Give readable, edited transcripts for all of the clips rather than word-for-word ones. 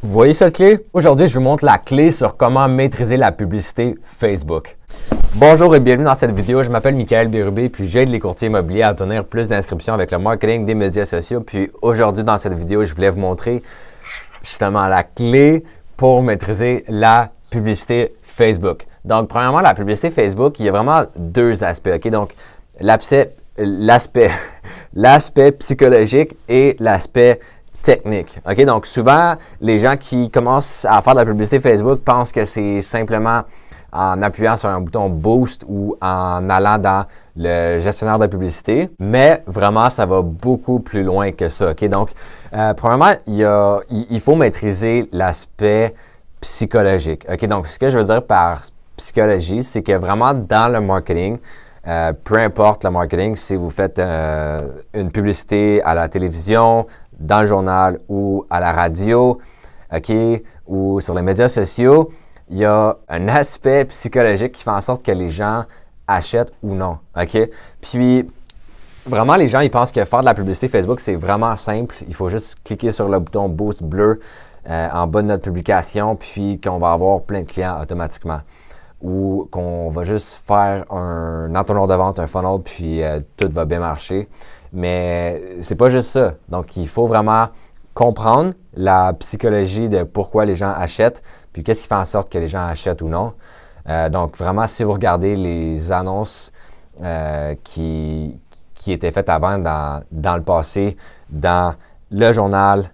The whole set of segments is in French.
Vous voyez cette clé? Aujourd'hui, je vous montre la clé sur comment maîtriser la publicité Facebook. Bonjour et bienvenue dans cette vidéo. Je m'appelle Michael Bérubé puis j'aide les courtiers immobiliers à obtenir plus d'inscriptions avec le marketing des médias sociaux. Puis aujourd'hui, dans cette vidéo, je voulais vous montrer justement la clé pour maîtriser la publicité Facebook. Donc, premièrement, la publicité Facebook, il y a vraiment deux aspects. OK? Donc, l'aspect psychologique et l'aspect technique. OK? Donc, souvent, les gens qui commencent à faire de la publicité Facebook pensent que c'est simplement en appuyant sur un bouton Boost ou en allant dans le gestionnaire de publicité. Mais vraiment, ça va beaucoup plus loin que ça. OK? Donc, premièrement, il faut maîtriser l'aspect psychologique. OK? Donc, ce que je veux dire par psychologie, c'est que vraiment dans le marketing, peu importe le marketing, si vous faites une publicité à la télévision, dans le journal ou à la radio, OK, ou sur les médias sociaux, il y a un aspect psychologique qui fait en sorte que les gens achètent ou non, OK? Puis, vraiment, les gens, ils pensent que faire de la publicité Facebook, c'est vraiment simple. Il faut juste cliquer sur le bouton Boost bleu en bas de notre publication, puis qu'on va avoir plein de clients automatiquement. Ou qu'on va juste faire un entonnoir de vente, un funnel, puis tout va bien marcher. Mais c'est pas juste ça. Donc, il faut vraiment comprendre la psychologie de pourquoi les gens achètent, puis qu'est-ce qui fait en sorte que les gens achètent ou non. Donc, vraiment, si vous regardez les annonces qui étaient faites avant dans le passé, dans le journal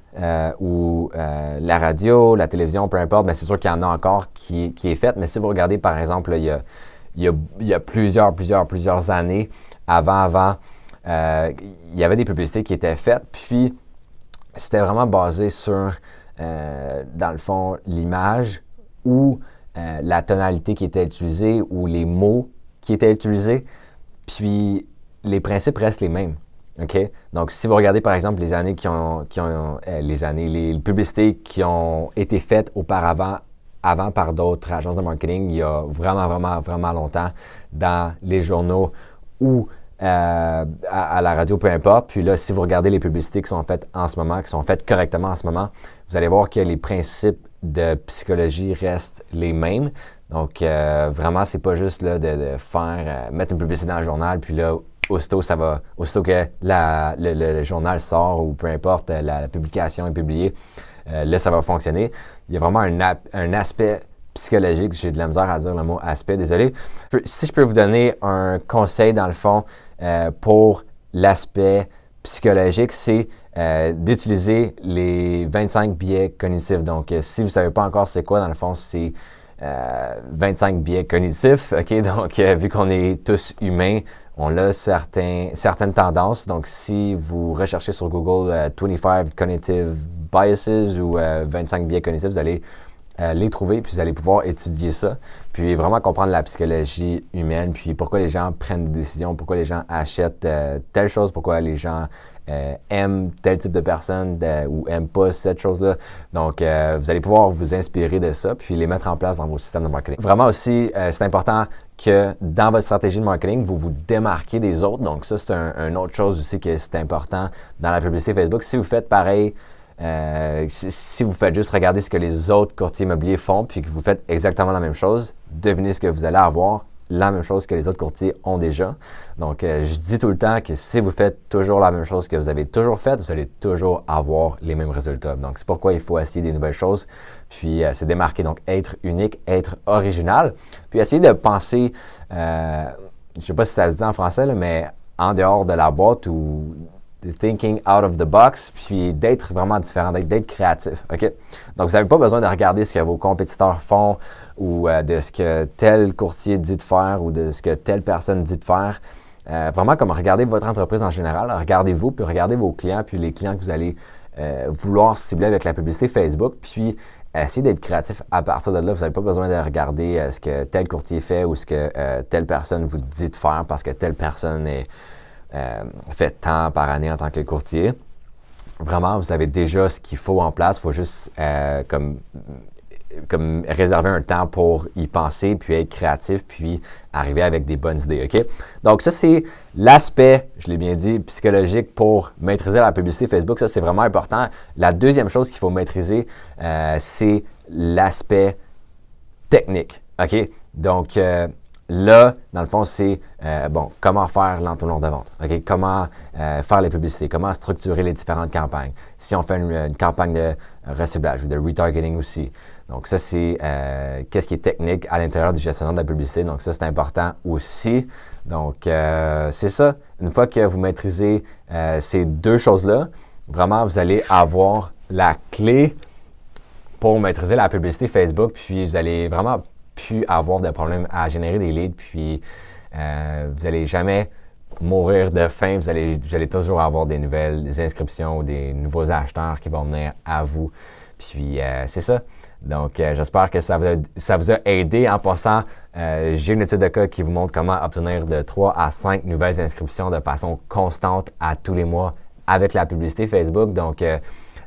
ou la radio, la télévision, peu importe, mais c'est sûr qu'il y en a encore qui est faite. Mais si vous regardez, par exemple, là, il y a plusieurs années, avant, il y avait des publicités qui étaient faites, puis c'était vraiment basé sur, dans le fond, l'image ou la tonalité qui était utilisée ou les mots qui étaient utilisés, puis les principes restent les mêmes. OK? Donc, si vous regardez, par exemple, les années les publicités qui ont été faites auparavant, par d'autres agences de marketing, il y a vraiment longtemps, dans les journaux ou à la radio, peu importe. Puis là, si vous regardez les publicités qui sont faites en ce moment, qui sont faites correctement en ce moment, vous allez voir que les principes de psychologie restent les mêmes. Donc, vraiment, c'est pas juste là, de faire, mettre une publicité dans le journal, puis là, aussitôt que le journal sort ou peu importe, la publication est publiée, là, ça va fonctionner. Il y a vraiment un aspect psychologique. J'ai de la misère à dire le mot aspect, désolé. Si je peux vous donner un conseil, dans le fond, pour l'aspect psychologique, c'est d'utiliser les 25 biais cognitifs. Donc, si vous ne savez pas encore c'est quoi, dans le fond, c'est 25 biais cognitifs. OK? Donc, vu qu'on est tous humains, on a certaines tendances. Donc, si vous recherchez sur Google 25 Cognitive Biases ou 25 biais cognitifs, vous allez les trouver, puis vous allez pouvoir étudier ça, puis vraiment comprendre la psychologie humaine, puis pourquoi les gens prennent des décisions, pourquoi les gens achètent telle chose, pourquoi les gens aiment tel type de personne ou aiment pas cette chose-là. Donc, vous allez pouvoir vous inspirer de ça, puis les mettre en place dans vos systèmes de marketing. Vraiment aussi, c'est important que dans votre stratégie de marketing, vous vous démarquez des autres. Donc, ça, c'est une autre chose aussi que c'est important dans la publicité Facebook. Si vous faites pareil, si vous faites juste regarder ce que les autres courtiers immobiliers font, puis que vous faites exactement la même chose, devinez ce que vous allez avoir, la même chose que les autres courtiers ont déjà. Donc, je dis tout le temps que si vous faites toujours la même chose que vous avez toujours fait, vous allez toujours avoir les mêmes résultats. Donc, c'est pourquoi il faut essayer des nouvelles choses, puis se démarquer. Donc, être unique, être original, puis essayer de penser, je ne sais pas si ça se dit en français, là, mais en dehors de la boîte ou thinking out of the box, puis d'être vraiment différent, d'être créatif. OK? Donc, vous n'avez pas besoin de regarder ce que vos compétiteurs font ou de ce que tel courtier dit de faire ou de ce que telle personne dit de faire. Vraiment, comme regardez votre entreprise en général, regardez-vous, puis regardez vos clients, puis les clients que vous allez vouloir cibler avec la publicité Facebook, puis essayez d'être créatif à partir de là. Vous n'avez pas besoin de regarder ce que tel courtier fait ou ce que telle personne vous dit de faire parce que telle personne fait tant par année en tant que courtier. Vraiment, vous avez déjà ce qu'il faut en place. Il faut juste comme réserver un temps pour y penser, puis être créatif, puis arriver avec des bonnes idées, OK? Donc ça, c'est l'aspect, je l'ai bien dit, psychologique pour maîtriser la publicité Facebook. Ça, c'est vraiment important. La deuxième chose qu'il faut maîtriser, c'est l'aspect technique, OK? Donc là, dans le fond, c'est comment faire l'entonnoir de vente, OK? Comment faire les publicités, comment structurer les différentes campagnes. Si on fait une campagne de reciblage ou de retargeting aussi. Donc ça, c'est qu'est-ce qui est technique à l'intérieur du gestionnaire de la publicité. Donc ça, c'est important aussi. Donc c'est ça. Une fois que vous maîtrisez ces deux choses-là, vraiment, vous allez avoir la clé pour maîtriser la publicité Facebook, puis vous allez vraiment plus avoir de problème à générer des leads, puis vous n'allez jamais mourir de faim, vous allez toujours avoir des nouvelles inscriptions ou des nouveaux acheteurs qui vont venir à vous. Puis c'est ça. Donc j'espère que ça vous a aidé. En passant, j'ai une étude de cas qui vous montre comment obtenir de 3 à 5 nouvelles inscriptions de façon constante à tous les mois avec la publicité Facebook. Donc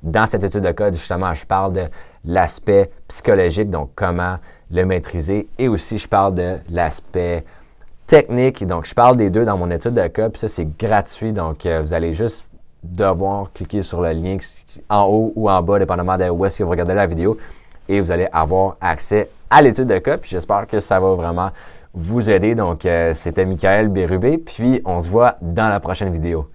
dans cette étude de cas, justement, je parle de l'aspect psychologique, donc comment le maîtriser, et aussi je parle de l'aspect technique. Donc, je parle des deux dans mon étude de cas, puis ça, c'est gratuit. Donc, vous allez juste devoir cliquer sur le lien en haut ou en bas, dépendamment de où est-ce que vous regardez la vidéo, et vous allez avoir accès à l'étude de cas. Puis, j'espère que ça va vraiment vous aider. Donc, c'était Michael Bérubé, puis on se voit dans la prochaine vidéo.